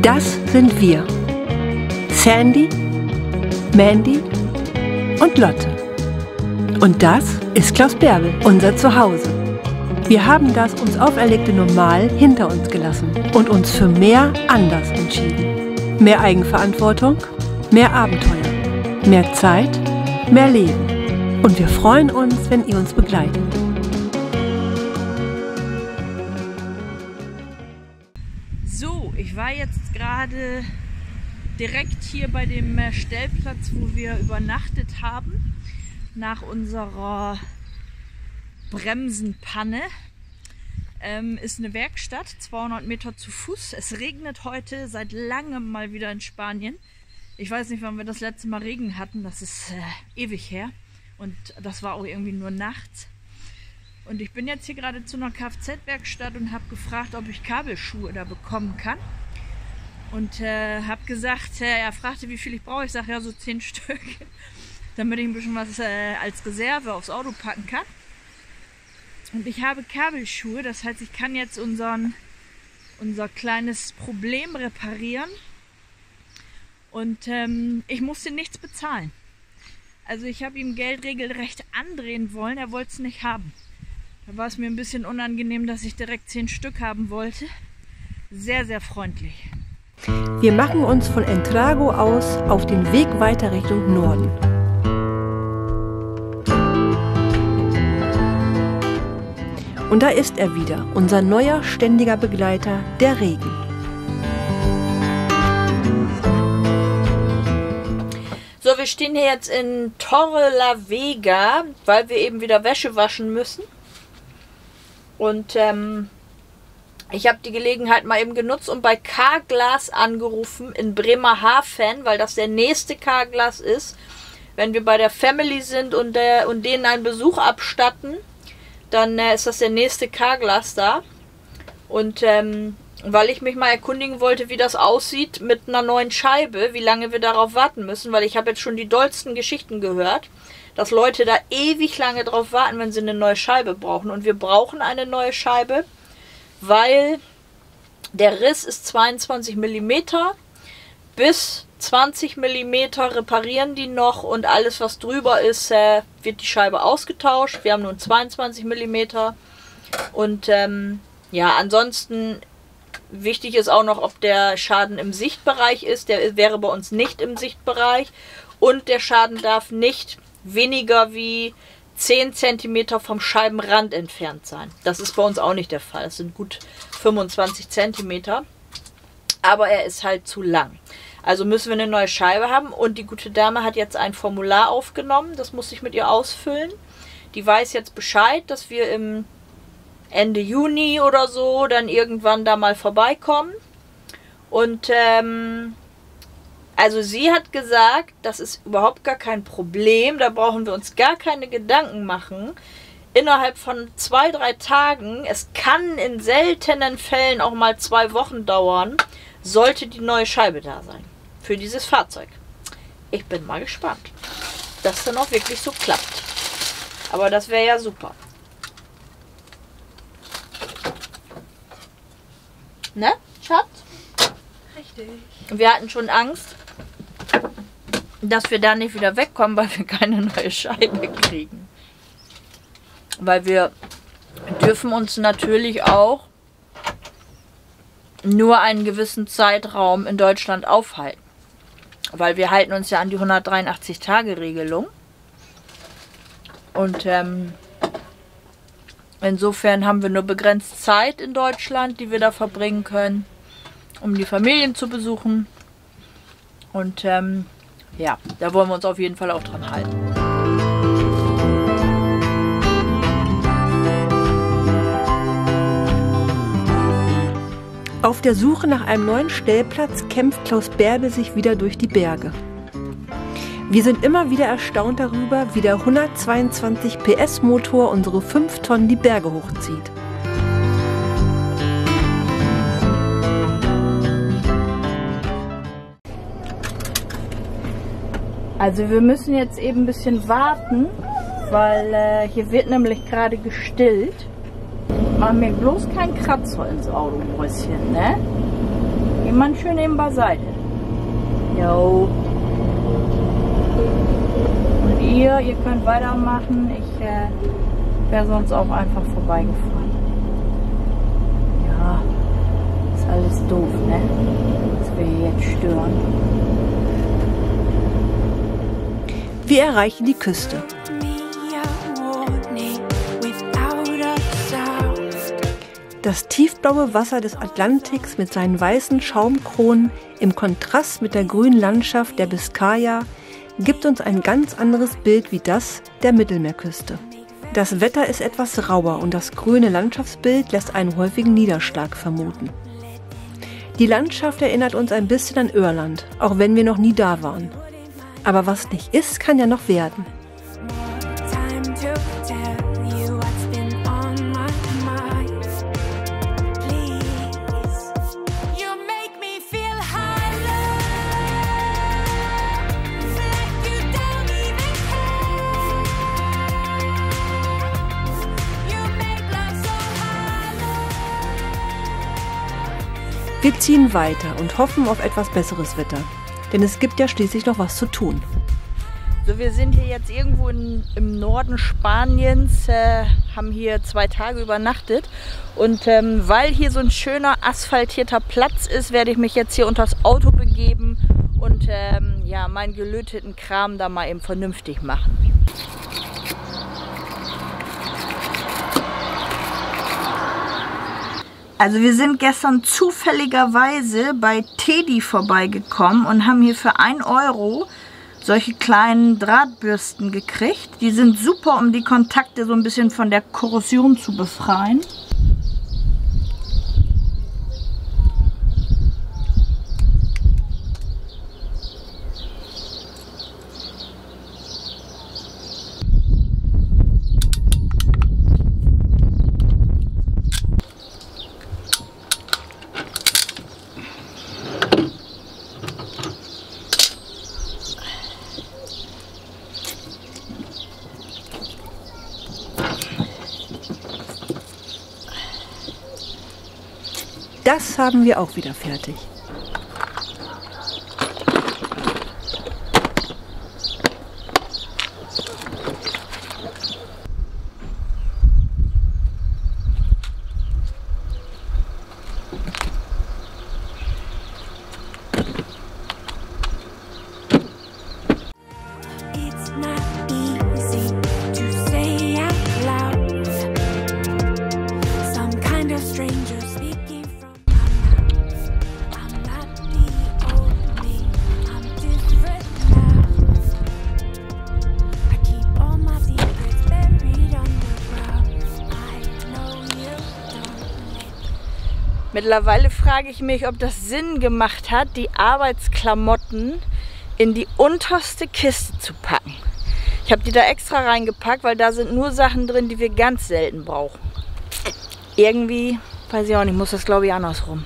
Das sind wir. Sandy, Mandy und Lotte. Und das ist Klaus Bärbel, unser Zuhause. Wir haben das uns auferlegte Normal hinter uns gelassen und uns für mehr anders entschieden. Mehr Eigenverantwortung, mehr Abenteuer, mehr Zeit, mehr Leben. Und wir freuen uns, wenn ihr uns begleitet. So, ich war jetzt gerade direkt hier bei dem Stellplatz, wo wir übernachtet haben, nach unserer Bremsenpanne. Ist eine Werkstatt, 200 Meter zu Fuß. Es regnet heute seit langem mal wieder in Spanien. Ich weiß nicht, wann wir das letzte Mal Regen hatten, das ist ewig her. Und das war auch irgendwie nur nachts. Und ich bin jetzt hier gerade zu einer Kfz-Werkstatt und habe gefragt, ob ich Kabelschuhe da bekommen kann. Und habe gesagt, er fragte, wie viel ich brauche. Ich sage, ja, so 10 Stück, damit ich ein bisschen was als Reserve aufs Auto packen kann. Und ich habe Kabelschuhe, das heißt, ich kann jetzt unser kleines Problem reparieren. Und ich musste nichts bezahlen. Also ich habe ihm Geld regelrecht andrehen wollen, er wollte es nicht haben. Da war es mir ein bisschen unangenehm, dass ich direkt 10 Stück haben wollte. Sehr, sehr freundlich. Wir machen uns von Entrago aus auf den Weg weiter Richtung Norden. Und da ist er wieder, unser neuer ständiger Begleiter, der Regen. So, wir stehen hier jetzt in Torrelavega, weil wir eben wieder Wäsche waschen müssen. Und ich habe die Gelegenheit mal eben genutzt und bei Carglass angerufen in Bremerhaven, weil das der nächste Carglass ist. Wenn wir bei der Family sind und denen einen Besuch abstatten, dann ist das der nächste Carglass da. Und weil ich mich mal erkundigen wollte, wie das aussieht mit einer neuen Scheibe, wie lange wir darauf warten müssen, weil ich habe jetzt schon die dollsten Geschichten gehört, dass Leute da ewig lange drauf warten, wenn sie eine neue Scheibe brauchen. Und wir brauchen eine neue Scheibe, weil der Riss ist 22 mm, bis 20 mm reparieren die noch und alles, was drüber ist, wird die Scheibe ausgetauscht. Wir haben nun 22 mm und ja, ansonsten wichtig ist auch noch, ob der Schaden im Sichtbereich ist. Der wäre bei uns nicht im Sichtbereich und der Schaden darf nicht weniger wie 10 cm vom Scheibenrand entfernt sein. Das ist bei uns auch nicht der Fall. Das sind gut 25 cm. Aber er ist halt zu lang. Also müssen wir eine neue Scheibe haben. Und die gute Dame hat jetzt ein Formular aufgenommen. Das muss ich mit ihr ausfüllen. Die weiß jetzt Bescheid, dass wir im Ende Juni oder so dann irgendwann da mal vorbeikommen. Und also sie hat gesagt, das ist überhaupt gar kein Problem. Da brauchen wir uns gar keine Gedanken machen. Innerhalb von 2-3 Tagen, es kann in seltenen Fällen auch mal 2 Wochen dauern, sollte die neue Scheibe da sein. Für dieses Fahrzeug. Ich bin mal gespannt, dass dann auch wirklich so klappt. Aber das wäre ja super. Ne, Schatz? Richtig. Wir hatten schon Angst, dass wir da nicht wieder wegkommen, weil wir keine neue Scheibe kriegen. Weil wir dürfen uns natürlich auch nur einen gewissen Zeitraum in Deutschland aufhalten. Weil wir halten uns ja an die 183-Tage-Regelung. Und insofern haben wir nur begrenzt Zeit in Deutschland, die wir da verbringen können, um die Familien zu besuchen. Und ja, da wollen wir uns auf jeden Fall auch dran halten. Auf der Suche nach einem neuen Stellplatz kämpft Klaus Bärbel sich wieder durch die Berge. Wir sind immer wieder erstaunt darüber, wie der 122 PS Motor unsere 5 Tonnen die Berge hochzieht. Also wir müssen jetzt eben ein bisschen warten, weil hier wird nämlich gerade gestillt. Mach mir bloß kein Kratzer ins Auto, Mäuschen, ne? Geh mal schön eben beiseite. Jo. Und ihr könnt weitermachen. Ich wäre sonst auch einfach vorbeigefahren. Ja, ist alles doof, ne? Dass wir hier jetzt stören. Wir erreichen die Küste. Das tiefblaue Wasser des Atlantiks mit seinen weißen Schaumkronen im Kontrast mit der grünen Landschaft der Biskaya gibt uns ein ganz anderes Bild wie das der Mittelmeerküste. Das Wetter ist etwas rauer und das grüne Landschaftsbild lässt einen häufigen Niederschlag vermuten. Die Landschaft erinnert uns ein bisschen an Irland, auch wenn wir noch nie da waren. Aber was nicht ist, kann ja noch werden. Wir ziehen weiter und hoffen auf etwas besseres Wetter, denn es gibt ja schließlich noch was zu tun. So, wir sind hier jetzt irgendwo im Norden Spaniens, haben hier 2 Tage übernachtet und weil hier so ein schöner asphaltierter Platz ist, werde ich mich jetzt hier unter das Auto begeben und ja, meinen gelöteten Kram da mal eben vernünftig machen. Also wir sind gestern zufälligerweise bei Teddy vorbeigekommen und haben hier für 1 Euro solche kleinen Drahtbürsten gekriegt. Die sind super, um die Kontakte so ein bisschen von der Korrosion zu befreien. Das haben wir auch wieder fertig. Mittlerweile frage ich mich, ob das Sinn gemacht hat, die Arbeitsklamotten in die unterste Kiste zu packen. Ich habe die da extra reingepackt, weil da sind nur Sachen drin, die wir ganz selten brauchen. Irgendwie, weiß ich auch nicht, muss das glaube ich andersrum.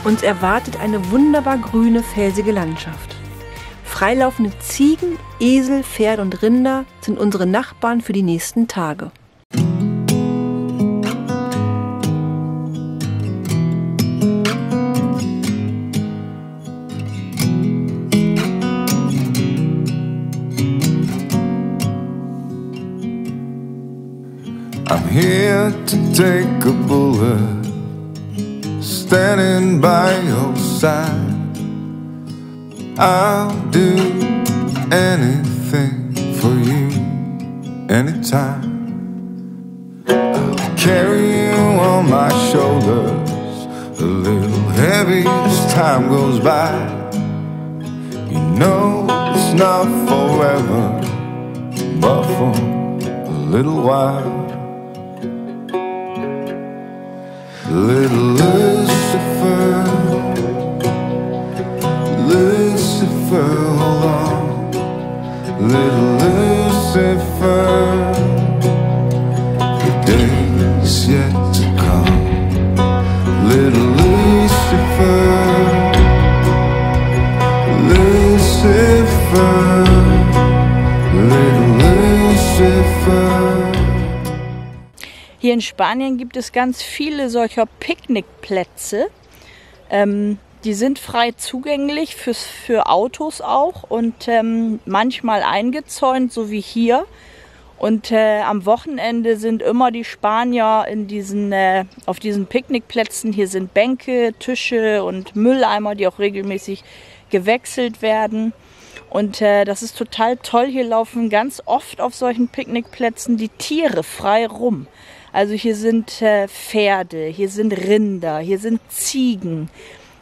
Uns erwartet eine wunderbar grüne, felsige Landschaft. Freilaufende Ziegen, Esel, Pferde und Rinder sind unsere Nachbarn für die nächsten Tage. I'm here to take a bullet, standing by your side. I'll do anything for you, anytime. I'll carry you on my shoulders, a little heavy as time goes by. You know it's not forever, but for a little while. Little Lucifer, Lucifer, hold on. Lucifer, little Lucifer. Hier in Spanien gibt es ganz viele solcher Picknickplätze. Die sind frei zugänglich für Autos auch und manchmal eingezäunt, so wie hier. Und am Wochenende sind immer die Spanier auf diesen Picknickplätzen. Hier sind Bänke, Tische und Mülleimer, die auch regelmäßig gewechselt werden. Und das ist total toll. Hier laufen ganz oft auf solchen Picknickplätzen die Tiere frei rum. Also hier sind Pferde, hier sind Rinder, hier sind Ziegen,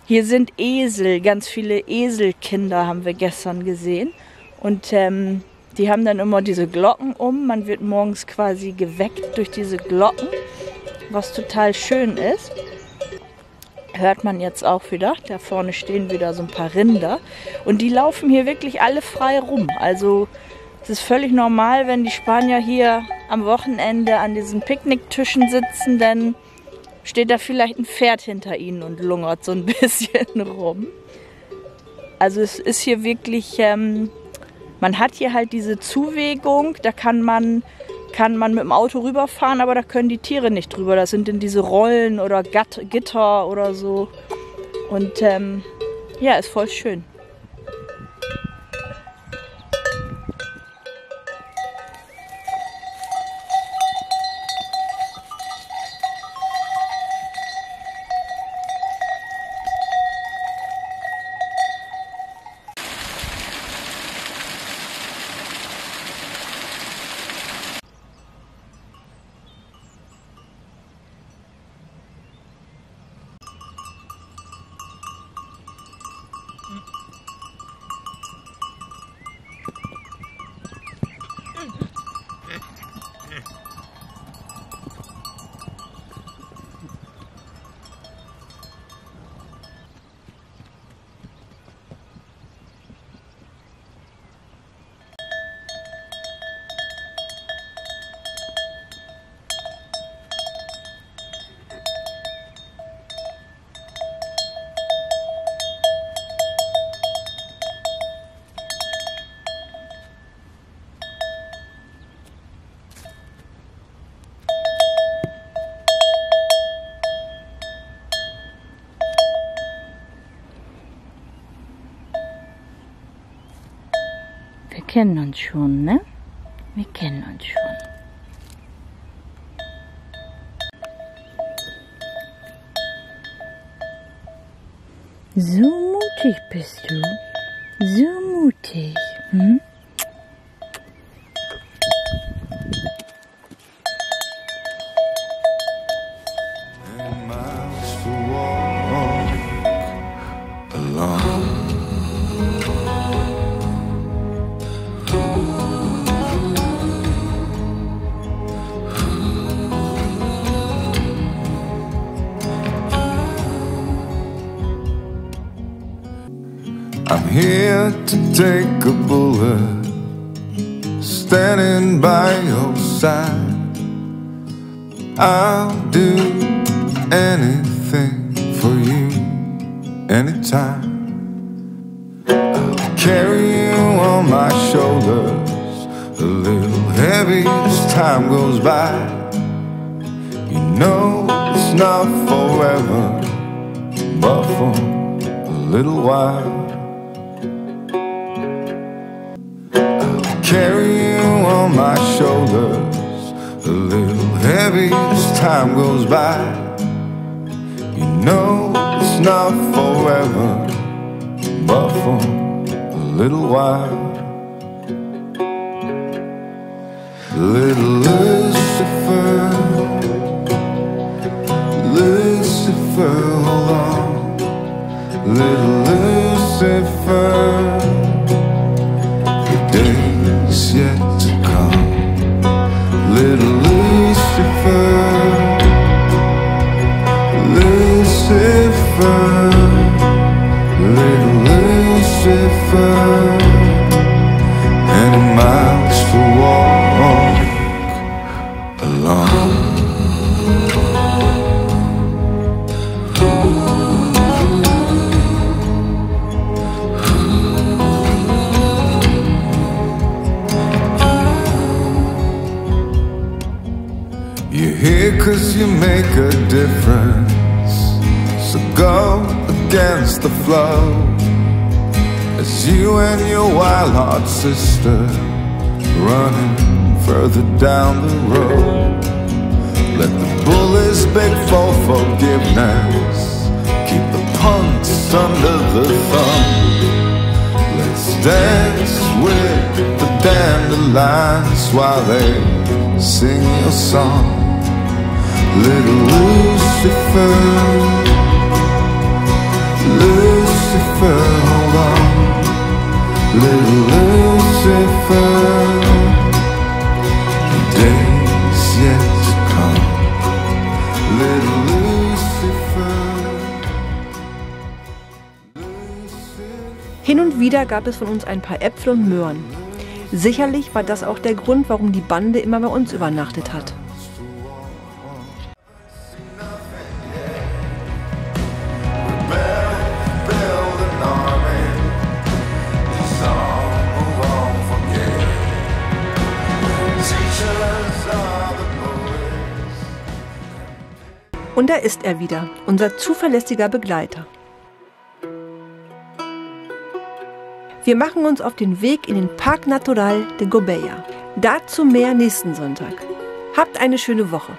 hier sind Esel. Ganz viele Eselkinder haben wir gestern gesehen. Und die haben dann immer diese Glocken um. Man wird morgens quasi geweckt durch diese Glocken, was total schön ist. Hört man jetzt auch wieder. Da vorne stehen wieder so ein paar Rinder. Und die laufen hier wirklich alle frei rum. Also es ist völlig normal, wenn die Spanier hier am Wochenende an diesen Picknicktischen sitzen, dann steht da vielleicht ein Pferd hinter ihnen und lungert so ein bisschen rum. Also es ist hier wirklich, man hat hier halt diese Zuwegung, da kann man mit dem Auto rüberfahren, aber da können die Tiere nicht drüber. Das sind dann diese Rollen oder Gitter oder so. Und ja, ist voll schön. Wir kennen uns schon, ne? Wir kennen uns schon. So mutig bist du. So mutig. Hm? I'm here to take a bullet, standing by your side. I'll do anything for you, anytime. I'll carry you on my shoulders, a little heavy as time goes by. You know it's not forever, but for a little while. Carry you on my shoulders, a little heavy as time goes by. You know it's not forever, but for a little while. Little Lucifer, Lucifer, hold on. Little Lucifer, days yet to come. Little Lucifer, Lucifer, little Lucifer, any miles to walk along. you make a difference. So go against the flow as you and your wild-heart sister running further down the road. Let the bullies beg for forgiveness, keep the punks under the thumb. Let's dance with the dandelions while they sing your song. Little Lucifer, Lucifer, hold on. Little Lucifer, the days yet to come. Little Lucifer, Hin und wieder gab es von uns ein paar Äpfel und Möhren. Sicherlich war das auch der Grund, warum die Bande immer bei uns übernachtet hat. Und da ist er wieder, unser zuverlässiger Begleiter. Wir machen uns auf den Weg in den Parque Natural de Gobea. Dazu mehr nächsten Sonntag. Habt eine schöne Woche.